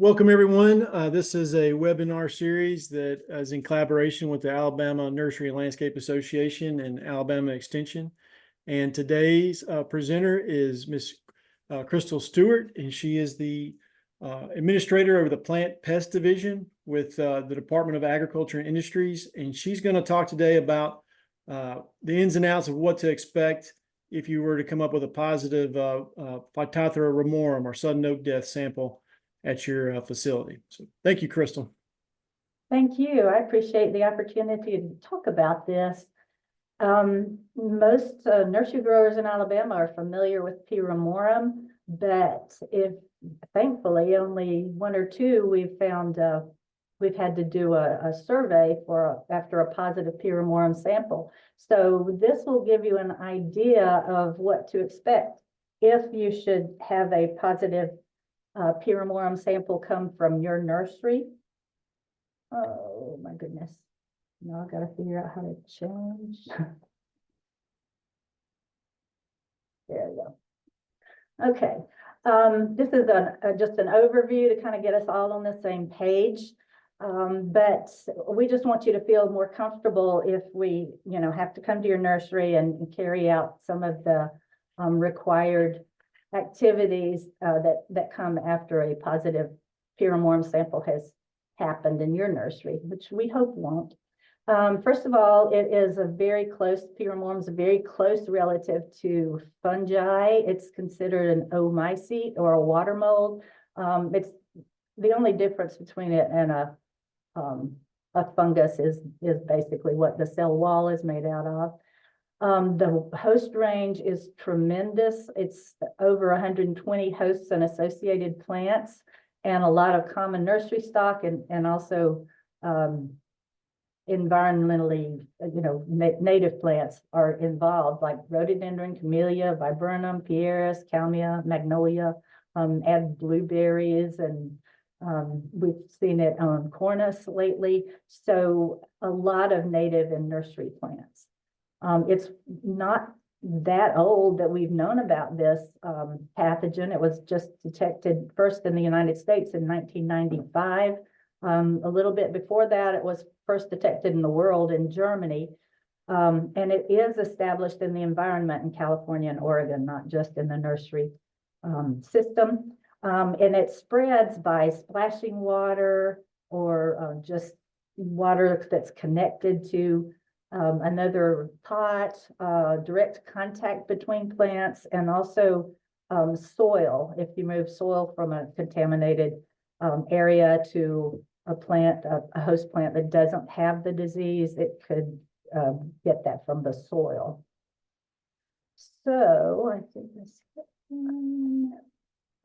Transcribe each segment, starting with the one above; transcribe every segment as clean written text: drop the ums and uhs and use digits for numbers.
Welcome everyone. This is a webinar series that is in collaboration with the Alabama Nursery and Landscape Association and Alabama Extension. And today's presenter is Miss Crystal Stewart, and she is the administrator over the Plant Pest Division with the Department of Agriculture and Industries. And she's going to talk today about the ins and outs of what to expect if you were to come up with a positive Phytophthora ramorum or sudden oak death sample at your facility. So thank you, Crystal. Thank you. I appreciate the opportunity to talk about this. Most nursery growers in Alabama are familiar with P. ramorum, but thankfully only one or two we've found we've had to do a survey after a positive P. ramorum sample. So this will give you an idea of what to expect if you should have a positive P. ramorum sample come from your nursery. Oh my goodness. Now I've got to figure out how to change. There we go. Okay. This is just an overview to kind of get us all on the same page. But we just want you to feel more comfortable if we, have to come to your nursery and carry out some of the required activities that come after a positive P. ramorum sample has happened in your nursery, which we hope won't. First of all, P. ramorum is a very close relative to fungi. It's considered an oomycete or a water mold. It's the only difference between it and a fungus is basically what the cell wall is made out of. The host range is tremendous. It's over 120 hosts and associated plants, and a lot of common nursery stock and also environmentally, native plants are involved, like rhododendron, camellia, viburnum, pieris, kalmia, magnolia, add blueberries, and we've seen it on cornus lately. So a lot of native and nursery plants. It's not that old that we've known about this pathogen. It was just detected first in the United States in 1995. A little bit before that, it was first detected in the world in Germany. And it is established in the environment in California and Oregon, not just in the nursery system. And it spreads by splashing water or just water that's connected to another pot, direct contact between plants, and also soil. If you move soil from a contaminated area to a host plant that doesn't have the disease, it could get that from the soil. So I think this.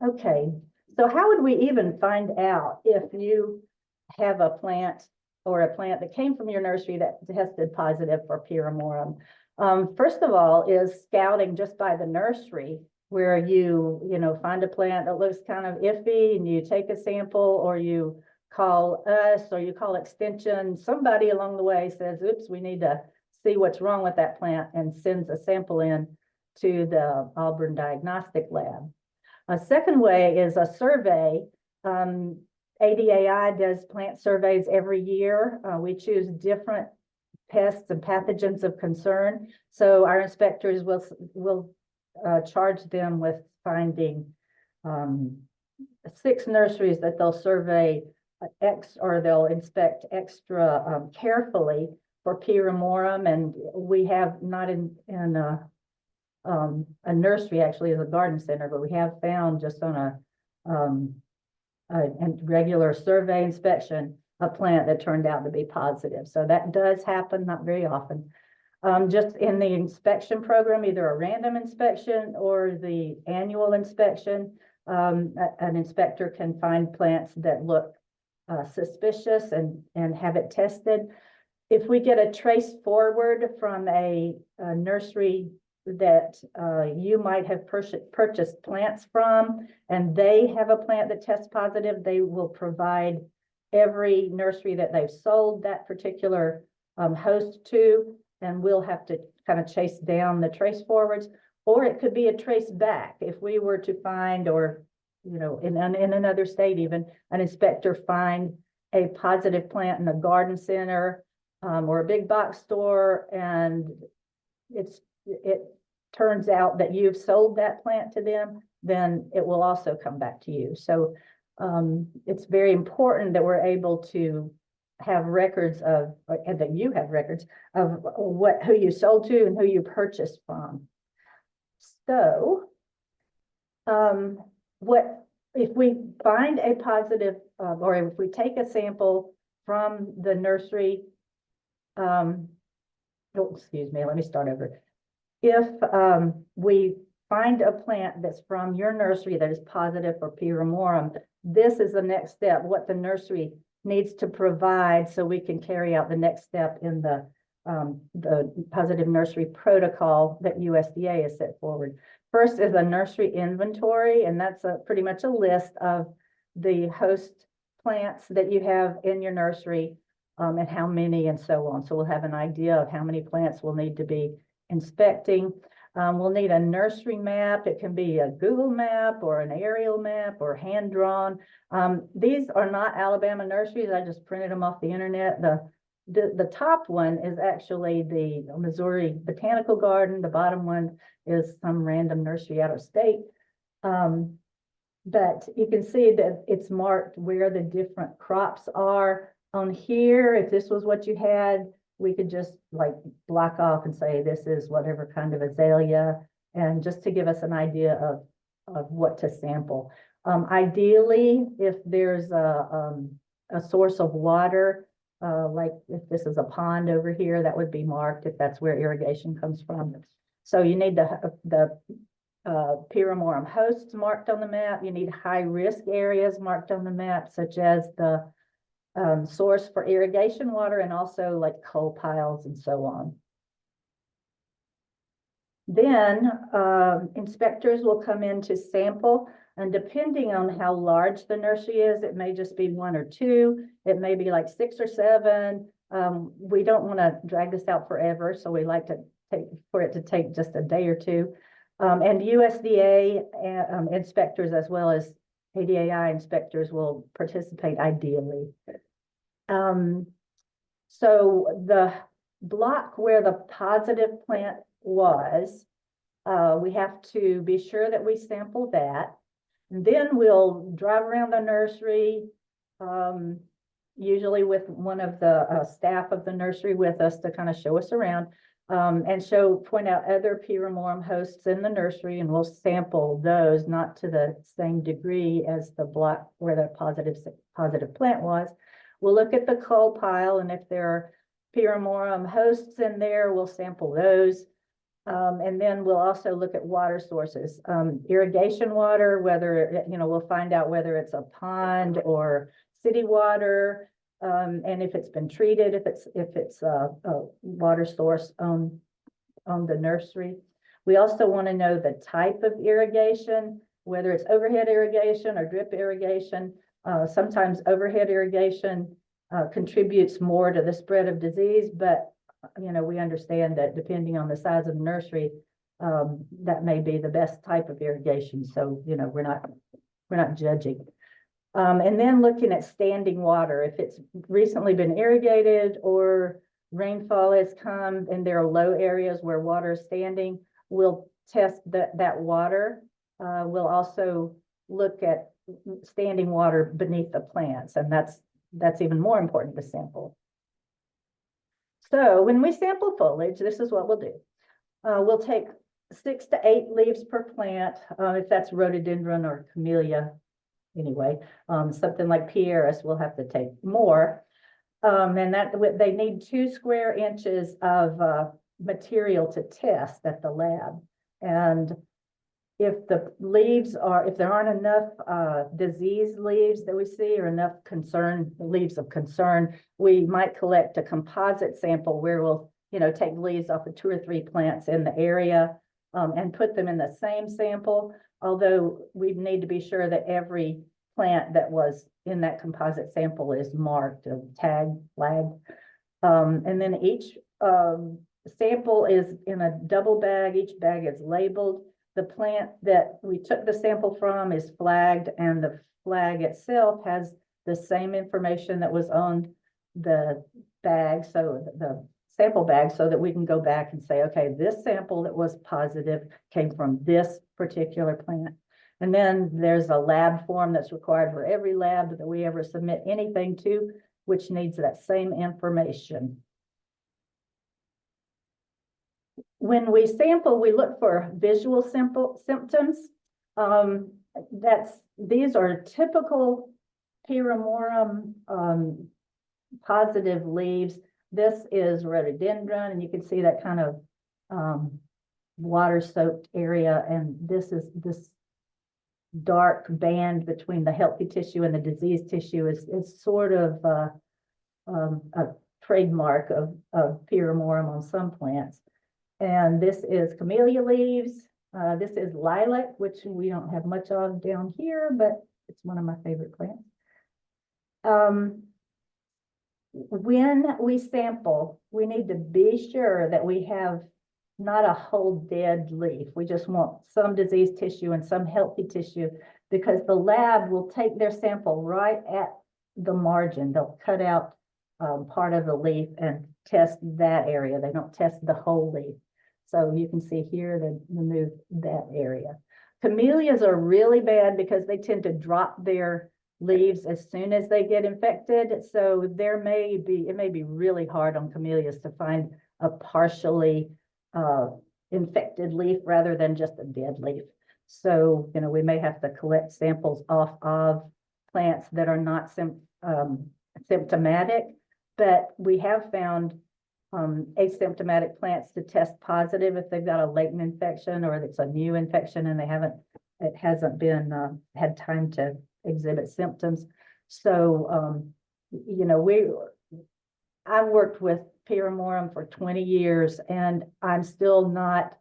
Okay, so how would we even find out if you have a plant or a plant that came from your nursery that tested positive for P. ramorum? First of all is scouting just by the nursery, where you find a plant that looks kind of iffy and you take a sample, or you call us or you call extension. Somebody along the way says, oops, we need to see what's wrong with that plant, and sends a sample in to the Auburn Diagnostic Lab. A second way is a survey. ADAI does plant surveys every year. We choose different pests and pathogens of concern. So our inspectors will charge them with finding 6 nurseries that they'll survey or they'll inspect extra carefully for P. ramorum. And we have not in a nursery, actually, as a garden center, but we have found just on a regular survey inspection a plant that turned out to be positive. So that does happen, not very often. Just in the inspection program, either a random inspection or the annual inspection, an inspector can find plants that look suspicious and have it tested. If we get a trace forward from a nursery that you might have purchased plants from, and they have a plant that tests positive, they will provide every nursery that they've sold that particular host to, and we'll have to kind of chase down the trace forwards. Or it could be a trace back. If we were to find or in another state even, an inspector find a positive plant in a garden center or a big box store, and it turns out that you've sold that plant to them, then it will also come back to you. So it's very important that we're able to have records of, and that you have records of who you sold to and who you purchased from. So what if we find a positive, or if we take a sample from the nursery, excuse me, let me start over. If we find a plant that's from your nursery that is positive for P. ramorum, this is the next step, what the nursery needs to provide so we can carry out the next step in the positive nursery protocol that USDA has set forward. First is a nursery inventory, and that's pretty much a list of the host plants that you have in your nursery and how many and so on. So we'll have an idea of how many plants we'll need to be inspecting. We'll need a nursery map. It can be a Google map or an aerial map or hand-drawn. These are not Alabama nurseries. I just printed them off the internet. The top one is actually the Missouri Botanical Garden. The bottom one is some random nursery out of state. But you can see that it's marked where the different crops are. On here, if this was what you had, we could just like block off and say this is whatever kind of azalea, and just to give us an idea of what to sample. Ideally, if there's a source of water, like if this is a pond over here, that would be marked if that's where irrigation comes from. So you need the P. ramorum hosts marked on the map. You need high risk areas marked on the map, such as the source for irrigation water and also like coal piles and so on. Then inspectors will come in to sample, and depending on how large the nursery is, it may just be 1 or 2, it may be like 6 or 7. We don't want to drag this out forever, so we like to take just a day or 2. And USDA inspectors as well as ADAI inspectors will participate ideally. So the block where the positive plant was, we have to be sure that we sample that. And then we'll drive around the nursery, usually with one of the staff of the nursery with us to kind of show us around, and point out other P. ramorum hosts in the nursery, and we'll sample those, not to the same degree as the block where the positive plant was. We'll look at the coal pile, and if there are P. ramorum hosts in there, we'll sample those. And then we'll also look at water sources, irrigation water, whether, we'll find out whether it's a pond or city water, and if it's been treated, if it's a water source on the nursery. We also want to know the type of irrigation, whether it's overhead irrigation or drip irrigation. Sometimes overhead irrigation contributes more to the spread of disease, but we understand that depending on the size of the nursery, that may be the best type of irrigation. So, we're not judging. And then looking at standing water, if it's recently been irrigated or rainfall has come and there are low areas where water is standing, we'll test that water. We'll also look at standing water beneath the plants, and that's even more important to sample. So when we sample foliage, this is what we'll do. We'll take 6 to 8 leaves per plant, if that's rhododendron or camellia. Anyway, something like Pieris, we'll have to take more. And that they need 2 square inches of material to test at the lab. And if the leaves if there aren't enough diseased leaves that we see, or enough leaves of concern, we might collect a composite sample where we'll, take leaves off of 2 or 3 plants in the area and put them in the same sample. Although we need to be sure that every plant that was in that composite sample is marked, tagged, flagged. And then each sample is in a double bag. Each bag is labeled. the plant that we took the sample from is flagged, and the flag itself has the same information that was on the bag, so the sample bag, so that we can go back and say, okay, this sample that was positive came from this particular plant. And then there's a lab form that's required for every lab that we ever submit anything to, which needs that same information. When we sample, we look for visual symptoms. These are typical Phytophthora positive leaves. This is rhododendron, and you can see that kind of water-soaked area, and this is this dark band between the healthy tissue and the diseased tissue is sort of a trademark of Phytophthora on some plants. And this is camellia leaves. This is lilac, which we don't have much of down here, but it's one of my favorite plants. When we sample, we need to be sure that we have not a whole dead leaf. We just want some diseased tissue and some healthy tissue, because the lab will take their sample right at the margin. They'll cut out part of the leaf and test that area. They don't test the whole leaf. So you can see here, they remove that area. Camellias are really bad because they tend to drop their leaves as soon as they get infected. So it may be really hard on camellias to find a partially infected leaf rather than just a dead leaf. So, we may have to collect samples off of plants that are not symptomatic, but we have found asymptomatic plants to test positive if they've got a latent infection or it's a new infection and it hasn't been had time to exhibit symptoms. So, I've worked with Phytophthora for 20 years, and I'm still not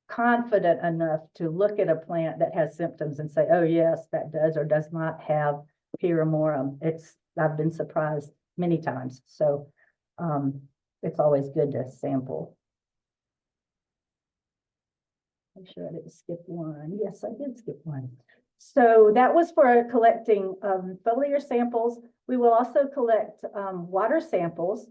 confident enough to look at a plant that has symptoms and say, oh yes, that does or does not have Phytophthora. I've been surprised many times. So it's always good to sample. Make sure I didn't skip one. Yes, I did skip one. So that was for collecting foliar samples. We will also collect water samples.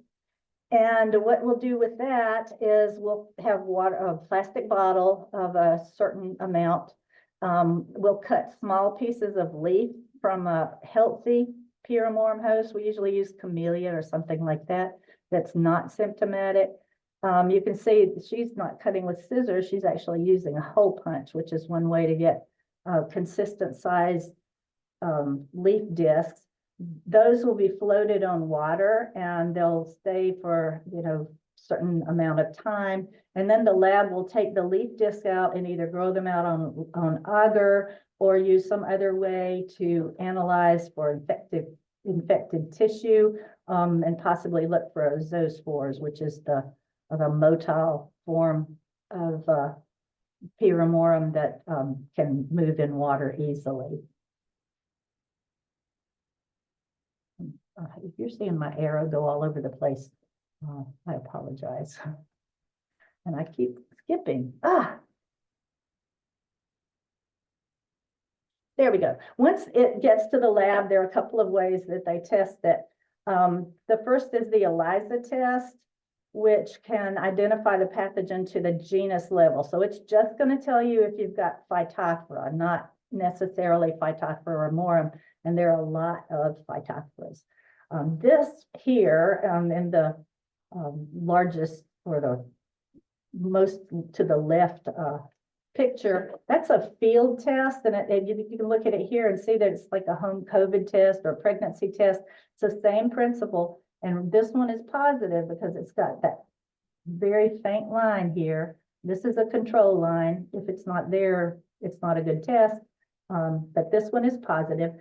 And what we'll do with that is we'll have a plastic bottle of a certain amount. We'll cut small pieces of leaf from a healthy Phytophthora host. We usually use camellia or something like that that's not symptomatic. You can see she's not cutting with scissors. She's actually using a hole punch, which is one way to get consistent size leaf discs. Those will be floated on water and they'll stay for, certain amount of time. And then the lab will take the leaf disc out and either grow them out on agar or use some other way to analyze for infected tissue and possibly look for zoospores, which is the motile form of Phytophthora that can move in water easily. If you're seeing my arrow go all over the place, I apologize. And I keep skipping. There we go. Once it gets to the lab, there are a couple of ways that they test it. The first is the ELISA test, which can identify the pathogen to the genus level. So it's just going to tell you if you've got Phytophthora, not necessarily Phytophthora ramorum, and there are a lot of Phytophoras. This here in the largest or the most to the left picture, that's a field test, and you can look at it here and see that it's like a home COVID test or a pregnancy test. It's the same principle, and this one is positive because it's got that very faint line here. This is a control line. If it's not there, it's not a good test, but this one is positive.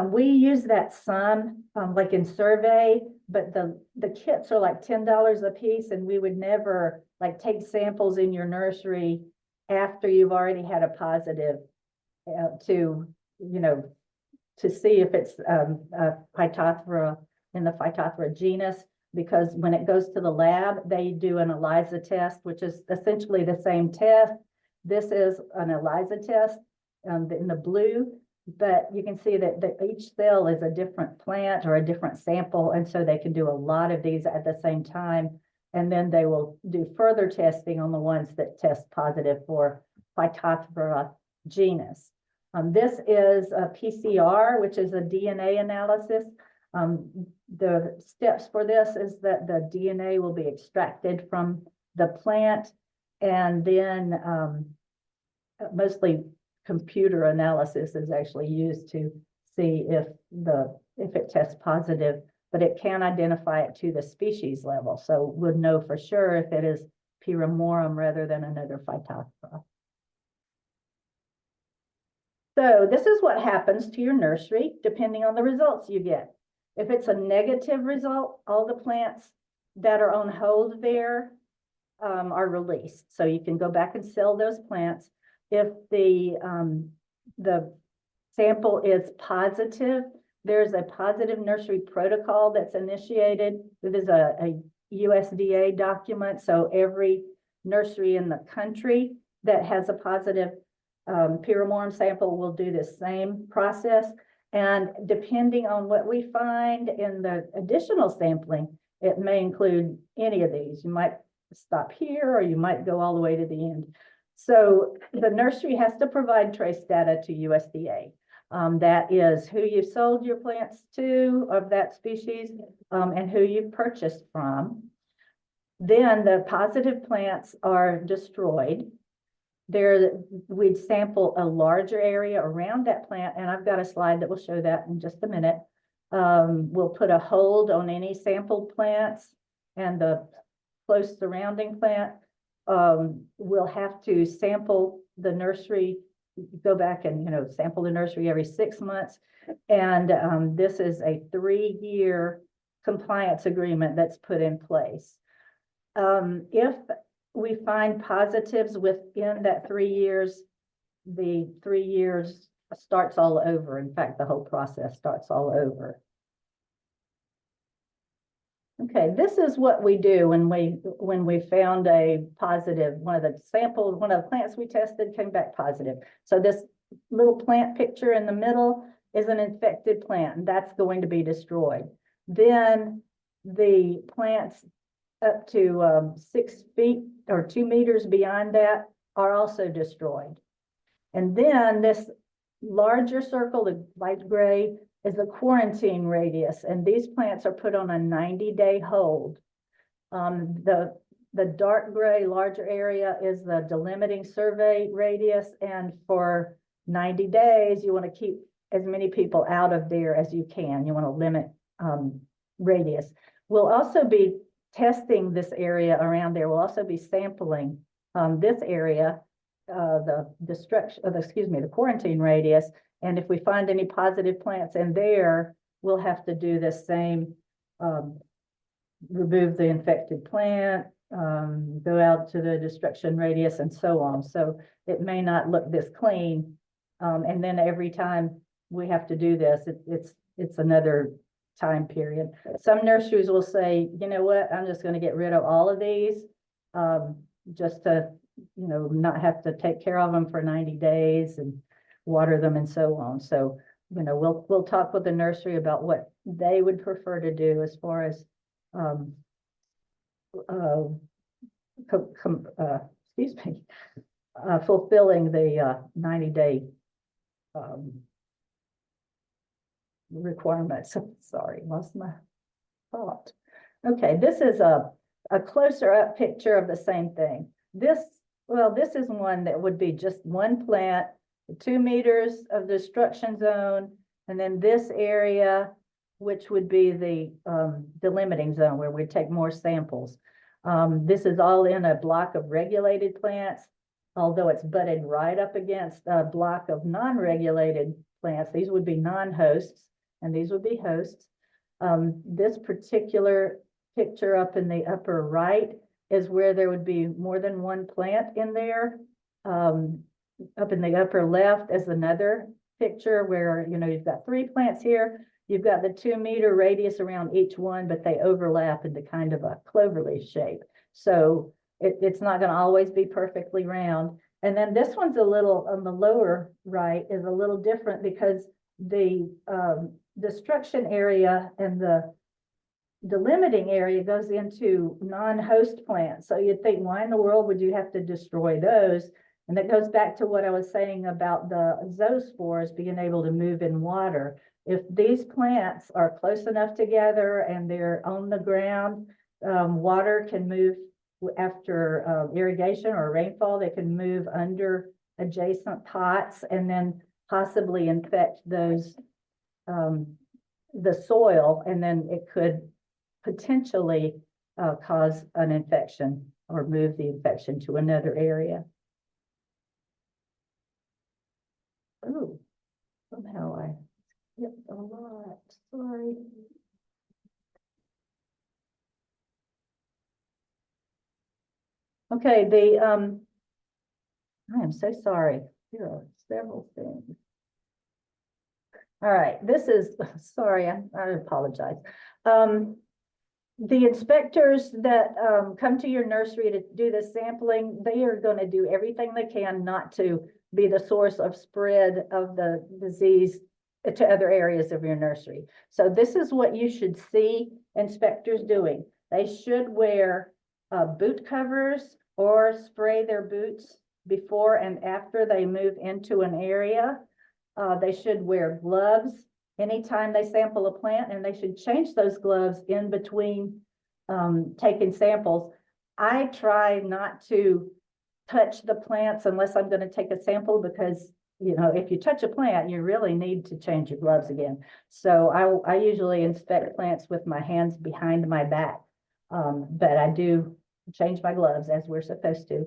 We use that some like in survey, but the kits are like $10 a piece, and we would never like take samples in your nursery after you've already had a positive to see if it's a Phytophthora in the Phytophthora genus. because when it goes to the lab, they do an ELISA test, which is essentially the same test. This is an ELISA test in the blue, but you can see that each cell is a different plant or a different sample, and so they can do a lot of these at the same time. And then they will do further testing on the ones that test positive for Phytophthora genus. This is a PCR, which is a DNA analysis. The steps for this is that the DNA will be extracted from the plant, and then mostly computer analysis is actually used to see if it tests positive, but it can identify it to the species level. So we'll know for sure if it is P. ramorum rather than another Phytophthora. So this is what happens to your nursery depending on the results you get. If it's a negative result, all the plants that are on hold there are released. So you can go back and sell those plants. If the sample is positive, there's a positive nursery protocol that's initiated. It is a USDA document. So every nursery in the country that has a positive P. ramorum sample will do the same process. And depending on what we find in the additional sampling, it may include any of these. You might stop here, or you might go all the way to the end. So the nursery has to provide trace data to USDA. That is who you sold your plants to of that species and who you purchased from. Then the positive plants are destroyed. We'd sample a larger area around that plant, and I've got a slide that will show that in just a minute. We'll put a hold on any sampled plants and the close surrounding plant. We'll have to sample the nursery, go back and sample the nursery every 6 months. And this is a 3-year compliance agreement that's put in place. If we find positives within that 3 years, the 3 years starts all over. In fact, the whole process starts all over. Okay, this is what we do when we found a positive. One of the plants we tested came back positive. So this little plant picture in the middle is an infected plant, and that's going to be destroyed. Then the plants up to 6 feet or 2 meters beyond that are also destroyed. And then this larger circle, the light gray, is the quarantine radius, and these plants are put on a 90-day hold. The dark gray larger area is the delimiting survey radius, and for 90 days, you want to keep as many people out of there as you can. You want to limit radius. We'll also be testing this area around there. We'll also be sampling this area, the quarantine radius. And if we find any positive plants in there, we'll have to do the same, remove the infected plant, go out to the destruction radius, and so on. So it may not look this clean. And then every time we have to do this, it's another time period. Some nurseries will say, you know what, I'm just going to get rid of all of these, just to, not have to take care of them for 90 days and water them and so on. So, we'll talk with the nursery about what they would prefer to do as far as fulfilling the 90-day requirements. Sorry, lost my thought. Okay, this is a closer up picture of the same thing. This is one that would be just one plant, 2 meters of destruction zone, and then this area, which would be the delimiting zone where we take more samples. This is all in a block of regulated plants, although it's butted right up against a block of non-regulated plants. These would be non-hosts, and these would be hosts. This particular picture up in the upper right is where there would be more than one plant in there. Up in the upper left is another picture where, you've got 3 plants here, you've got the 2 meter radius around each one, but they overlap into kind of a cloverleaf shape. So it's not going to always be perfectly round. And then this one's a little on the lower right is a little different because the destruction area and the limiting area goes into non-host plants. So you'd think, why in the world would you have to destroy those? And that goes back to what I was saying about the zoospores being able to move in water. If these plants are close enough together and they're on the ground, water can move after irrigation or rainfall. They can move under adjacent pots and then possibly infect those the soil, and then it could potentially cause an infection or move the infection to another area. Oh, somehow I skipped a lot. Sorry. Okay, I am so sorry. There are several things. All right, this is, sorry, I apologize. The inspectors that come to your nursery to do the sampling, they are going to do everything they can not to be the source of spread of the disease to other areas of your nursery. So this is what you should see inspectors doing. They should wear boot covers or spray their boots before and after they move into an area. They should wear gloves anytime they sample a plant, and they should change those gloves in between taking samples. I try not to touch the plants unless I'm going to take a sample because, you know, if you touch a plant, you really need to change your gloves again. So I usually inspect plants with my hands behind my back, but I do change my gloves as we're supposed to.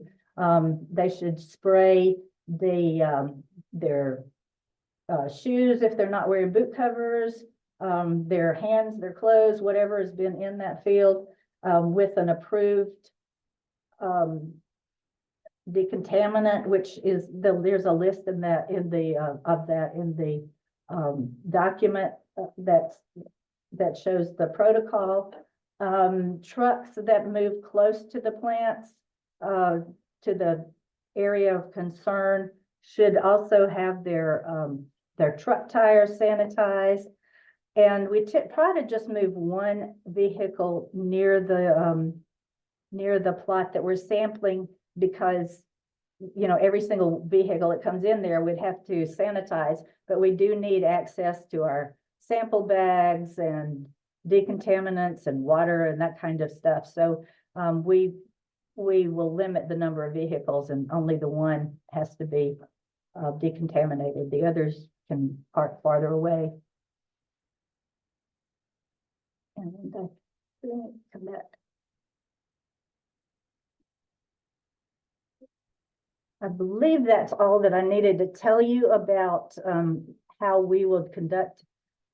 They should spray their shoes if they're not wearing boot covers, their hands, their clothes, whatever has been in that field with an approved decontaminant, which is there's a list in that in the document that shows the protocol. Trucks that move close to the plants to the area of concern should also have their truck tires sanitized. And we try to just move one vehicle near the plot that we're sampling, because, you know, every single vehicle that comes in there we'd have to sanitize, but we do need access to our sample bags and decontaminants and water and that kind of stuff. So we will limit the number of vehicles, and only the one has to be decontaminated. The others can park farther away. And I think that I believe that's all that I needed to tell you about how we will conduct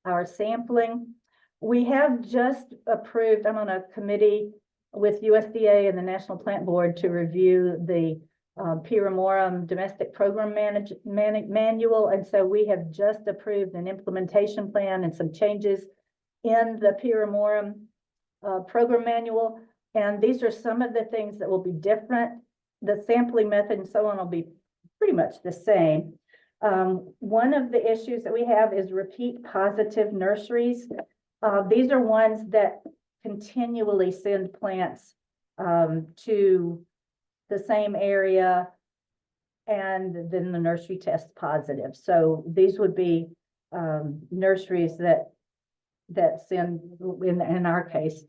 our sampling. We have just approved, I'm on a committee with USDA and the National Plant Board to review the ramorum domestic program manual. And so we have just approved an implementation plan and some changes in the ramorum program manual. And these are some of the things that will be different. The sampling method and so on will be pretty much the same. One of the issues that we have is repeat positive nurseries. These are ones that continually send plants to the same area, and then the nursery tests positive. So these would be nurseries that send, in our case,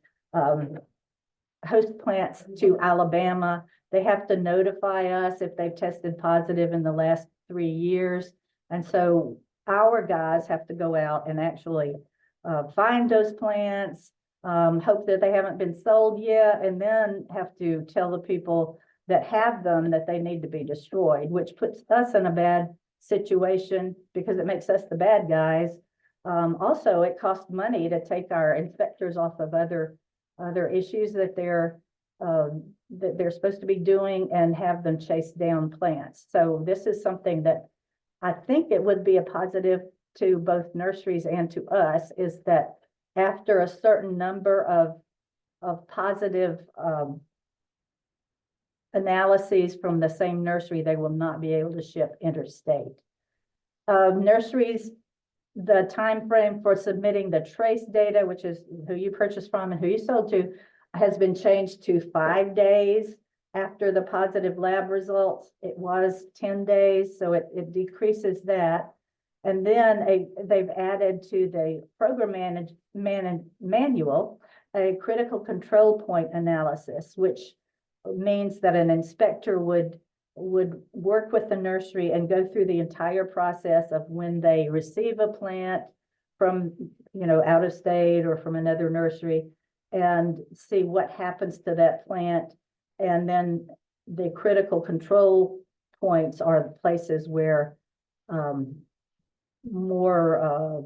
host plants to Alabama. They have to notify us if they've tested positive in the last 3 years. And so our guys have to go out and actually find those plants, hope that they haven't been sold yet, and then have to tell the people that have them that they need to be destroyed, which puts us in a bad situation because it makes us the bad guys. Also, it costs money to take our inspectors off of other issues that they're supposed to be doing and have them chase down plants. So this is something that I think it would be a positive to both nurseries and to us is that after a certain number of positive analyses from the same nursery, they will not be able to ship interstate. Nurseries, the time frame for submitting the trace data, which is who you purchased from and who you sold to, has been changed to 5 days after the positive lab results. It was 10 days, so it decreases that. And then they've added to the program manual a critical control point analysis, which means that an inspector would work with the nursery and go through the entire process of when they receive a plant from, out of state or from another nursery, and see what happens to that plant. And then the critical control points are the places where more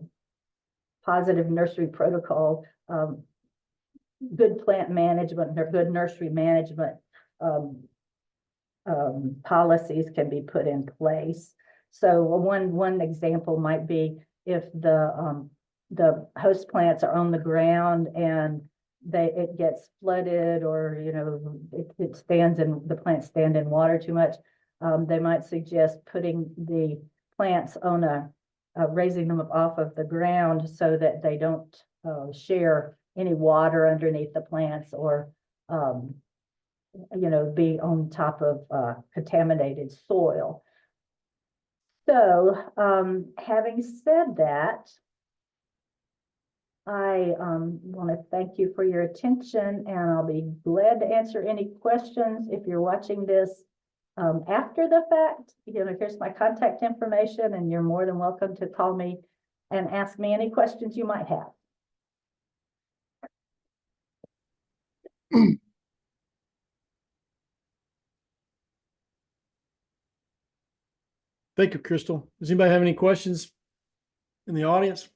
positive nursery protocol, good plant management, or good nursery management policies can be put in place. So one example might be if the host plants are on the ground and it gets flooded, or it stands in, the plants stand in water too much, they might suggest putting the plants on raising them up off of the ground so that they don't share any water underneath the plants, or be on top of contaminated soil. So having said that, I want to thank you for your attention, and I'll be glad to answer any questions if you're watching this after the fact. Here's my contact information, and you're more than welcome to call me and ask me any questions you might have. Thank you, Crystal. Does anybody have any questions in the audience?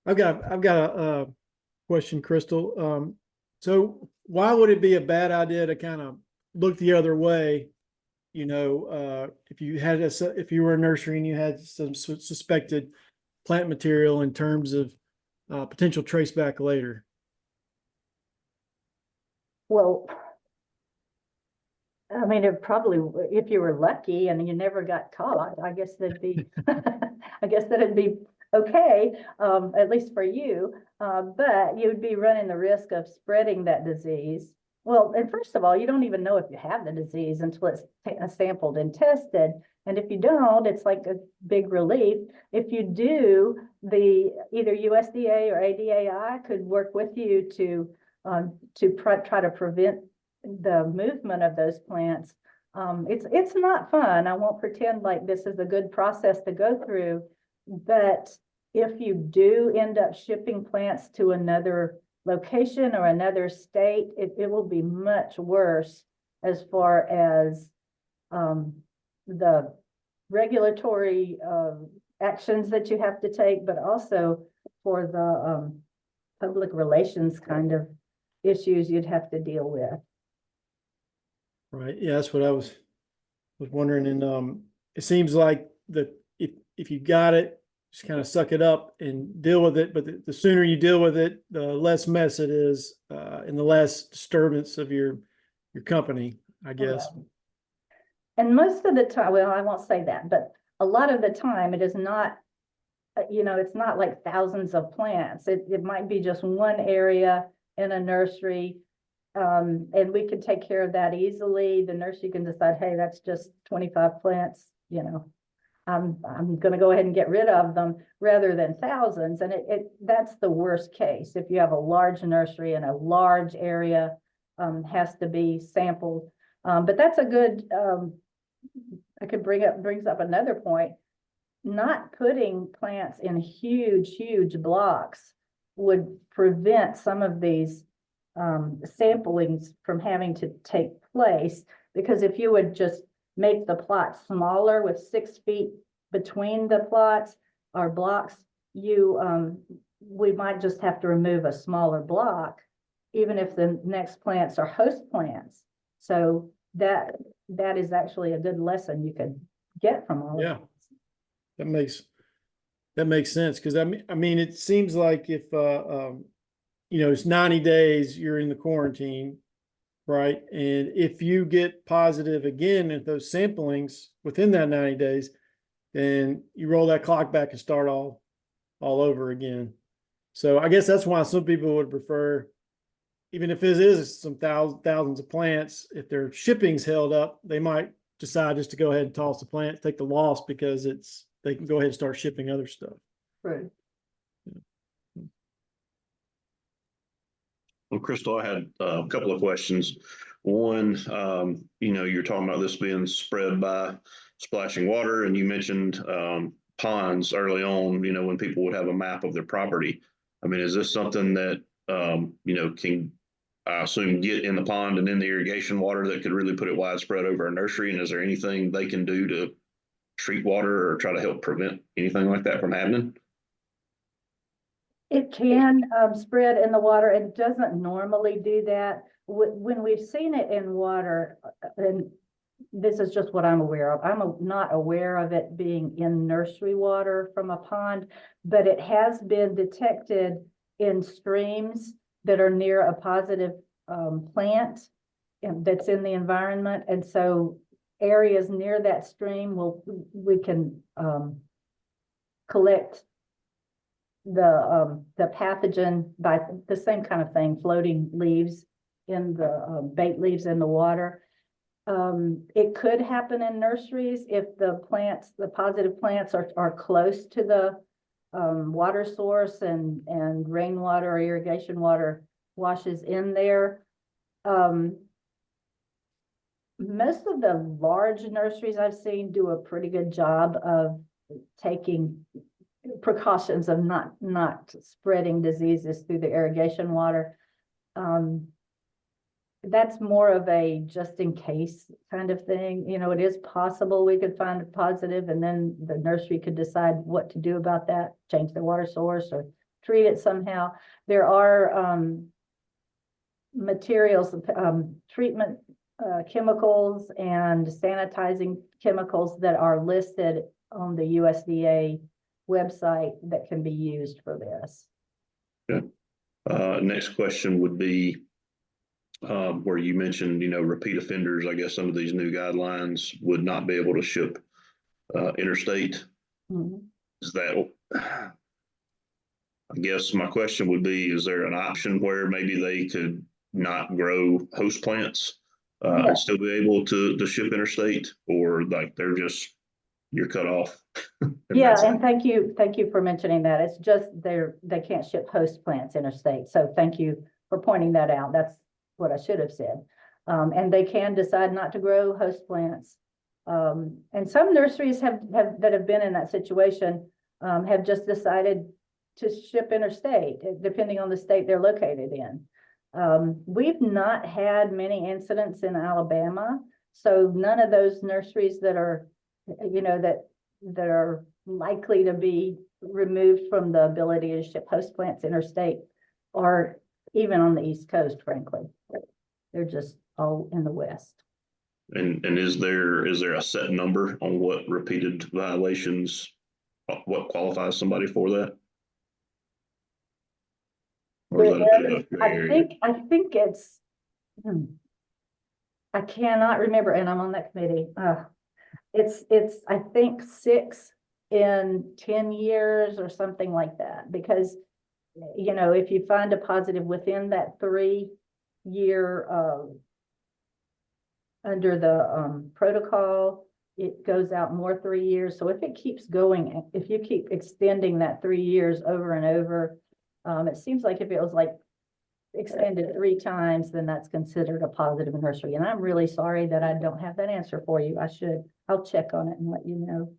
I've got a question, Crystal. So why would it be a bad idea to kind of look the other way? If you were a nursery and you had some suspected plant material in terms of potential trace back later. Well, I mean, it probably, if you were lucky and you never got caught, I guess that'd be, I guess that'd be okay, at least for you. But you'd be running the risk of spreading that disease. Well, and first of all, you don't even know if you have the disease until it's sampled and tested. And if you don't, it's like a big relief. If you do, either USDA or ADAI could work with you to try to prevent the movement of those plants. It's not fun. I won't pretend like this is a good process to go through, but if you do end up shipping plants to another location or another state, it will be much worse as far as the regulatory actions that you have to take, but also for the public relations kind of issues you'd have to deal with. Right. Yeah, that's what I was wondering. And it seems like that if you got it, just kind of suck it up and deal with it. But the sooner you deal with it, the less mess it is, and the less disturbance of your company, I guess. And most of the time, well, I won't say that, but a lot of the time it is not, it's not like thousands of plants. It might be just one area in a nursery, and we can take care of that easily. The nursery can decide, hey, that's just 25 plants, I'm going to go ahead and get rid of them rather than thousands. And that's the worst case. If you have a large nursery and a large area has to be sampled. But that's a good, brings up another point. Not putting plants in huge blocks would prevent some of these samplings from having to take place, because if you would just make the plot smaller with 6 feet between the plots or blocks, we might just have to remove a smaller block, even if the next plants are host plants. So that that is actually a good lesson you could get from all of Yeah. this. That makes sense. Cause I mean, it seems like if, it's 90 days, you're in the quarantine, right? And if you get positive again at those samplings within that 90 days, then you roll that clock back and start all over again. So I guess that's why some people would prefer, even if it is some thousands of plants, if their shipping's held up, they might decide just to go ahead and toss the plants, take the loss because they can go ahead and start shipping other stuff. Right. Well, Crystal, I had a couple of questions. One, you're talking about this being spread by splashing water, and you mentioned ponds early on, when people would have a map of their property. I mean, is this something that, can, I assume, get in the pond and in the irrigation water that could really put it widespread over a nursery? And is there anything they can do to treat water or try to help prevent anything like that from happening? It can spread in the water. It doesn't normally do that. When we've seen it in water, and this is just what I'm aware of. I'm not aware of it being in nursery water from a pond, but it has been detected in streams that are near a positive plant that's in the environment. And so areas near that stream we can collect the pathogen by the same kind of thing, floating leaves in the bait leaves in the water. It could happen in nurseries if the positive plants are close to the water source and rainwater or irrigation water washes in there. Most of the large nurseries I've seen do a pretty good job of taking precautions of not spreading diseases through the irrigation water. That's more of a just in case kind of thing. It is possible we could find a positive and then the nursery could decide what to do about that, change the water source or treat it somehow. There are materials, treatment chemicals and sanitizing chemicals that are listed on the USDA website that can be used for this. Okay. Next question would be where you mentioned, repeat offenders. I guess some of these new guidelines would not be able to ship interstate. Mm-hmm. Is that, I guess my question would be, is there an option where maybe they could not grow host plants and still be able to ship interstate, or like you're cut off? Yeah, and thank you for mentioning that. It's just they can't ship host plants interstate. So thank you for pointing that out. That's what I should have said. And they can decide not to grow host plants. And some nurseries that have been in that situation have just decided to ship interstate, depending on the state they're located in. We've not had many incidents in Alabama, so none of those nurseries that are, that are likely to be removed from the ability to ship host plants interstate are even on the East Coast, frankly. They're just all in the West. And is there a set number on what repeated violations, what qualifies somebody for that? Or is that a bit of a gray area? I think it's, I cannot remember, and I'm on that committee. It's I think 6 in 10 years or something like that, because if you find a positive within that 3-year under the protocol, it goes out more 3 years. So if it keeps going, if you keep extending that 3 years over and over, it seems like if it was like extended 3 times, then that's considered a positive nursery. And I'm really sorry that I don't have that answer for you. I'll check on it and let you know.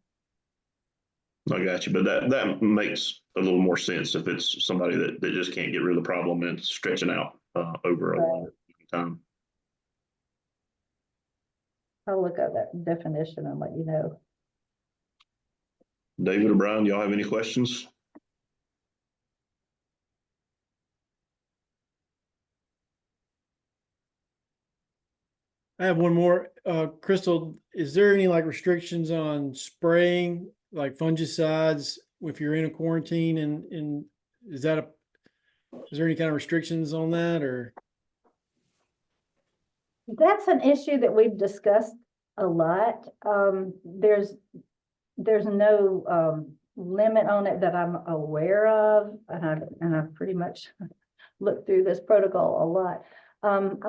I got you, but that makes a little more sense if it's somebody that just can't get rid of the problem and it's stretching out over a longer time. I'll look at that definition and let you know. David or Brian, y'all have any questions? I have one more. Crystal, is there any like restrictions on spraying like fungicides if you're in a quarantine and is that is there any kind of restrictions on that or? That's an issue that we've discussed a lot. There's no limit on it that I'm aware of, and I've pretty much looked through this protocol a lot.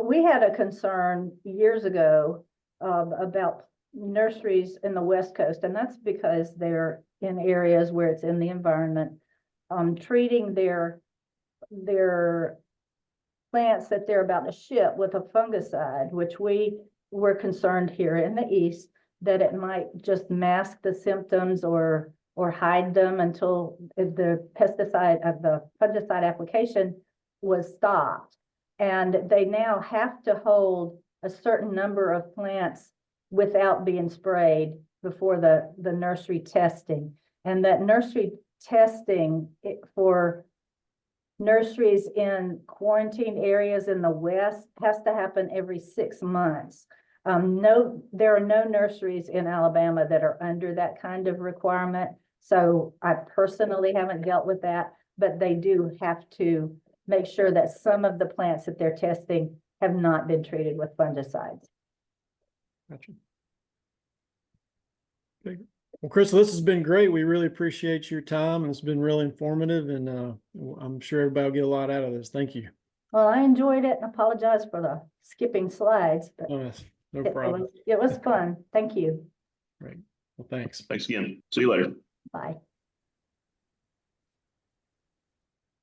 We had a concern years ago about nurseries in the West Coast, and that's because they're in areas where it's in the environment, treating their plants that they're about to ship with a fungicide, which we were concerned here in the East that it might just mask the symptoms or hide them until the fungicide application was stopped. And they now have to hold a certain number of plants without being sprayed before the nursery testing. And that nursery testing for nurseries in quarantine areas in the West has to happen every 6 months. There are no nurseries in Alabama that are under that kind of requirement. So I personally haven't dealt with that, but they do have to make sure that some of the plants that they're testing have not been treated with fungicides. Gotcha. Okay. Well, Crystal, this has been great. We really appreciate your time and it's been really informative and I'm sure everybody will get a lot out of this. Thank you. Well, I enjoyed it and apologize for the skipping slides, but No problem. it was fun. Thank you. Great. Well, thanks. Thanks again. See you later. Bye.